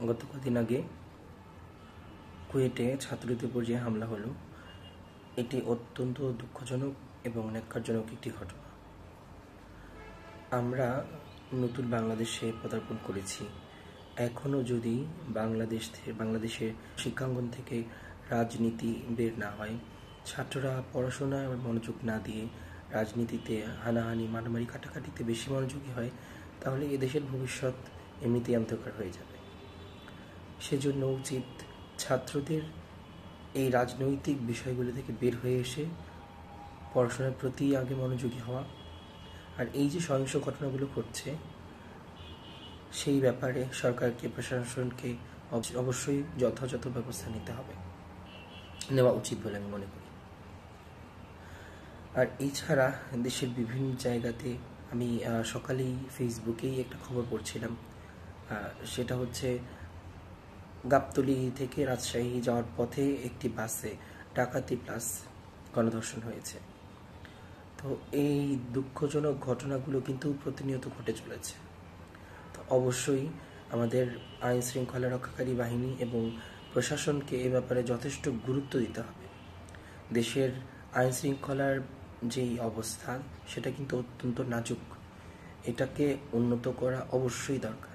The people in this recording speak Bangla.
গত কদিন আগে কুয়েটে ছাত্রদের উপর যে হামলা হলো, এটি অত্যন্ত দুঃখজনক এবং ন্যক্কারজনক একটি ঘটনা। আমরা নতুন বাংলাদেশে পদার্পণ করেছি। এখনও যদি বাংলাদেশের শিক্ষাঙ্গন থেকে রাজনীতি বের না হয়, ছাত্ররা পড়াশোনায় মনোযোগ না দিয়ে রাজনীতিতে হানাহানি মারামারি কাটাকাটিতে বেশি মনোযোগী হয়, তাহলে এদেশের ভবিষ্যৎ এমনিতেই অন্ধকার হয়ে যাবে। সেজন্য উচিত ছাত্রদের এই রাজনৈতিক বিষয়গুলো থেকে বের হয়ে এসে পড়াশোনার প্রতি আগে মনোযোগী হওয়া। আর এই যে সহিংস ঘটনাগুলো ঘটছে, সেই ব্যাপারে সরকারকে, প্রশাসনকে অবশ্যই যথাযথ ব্যবস্থা নেওয়া উচিত বলে আমি মনে করি। আর এছাড়া দেশের বিভিন্ন জায়গাতে আমি সকালেই ফেসবুকেই একটা খবর পড়ছিলাম, সেটা হচ্ছে গাবতলী থেকে রাজশাহী যাওয়ার পথে একটি বাসে ডাকাতি প্লাস গণধর্ষণ হয়েছে। তো এই দুঃখজনক ঘটনাগুলো কিন্তু প্রতিনিয়ত ঘটে চলেছে। তো অবশ্যই আমাদের আইন শৃঙ্খলা রক্ষাকারী বাহিনী এবং প্রশাসনকে এ ব্যাপারে যথেষ্ট গুরুত্ব দিতে হবে। দেশের আইন শৃঙ্খলার যেই অবস্থা, সেটা কিন্তু অত্যন্ত নাজুক। এটাকে উন্নত করা অবশ্যই দরকার।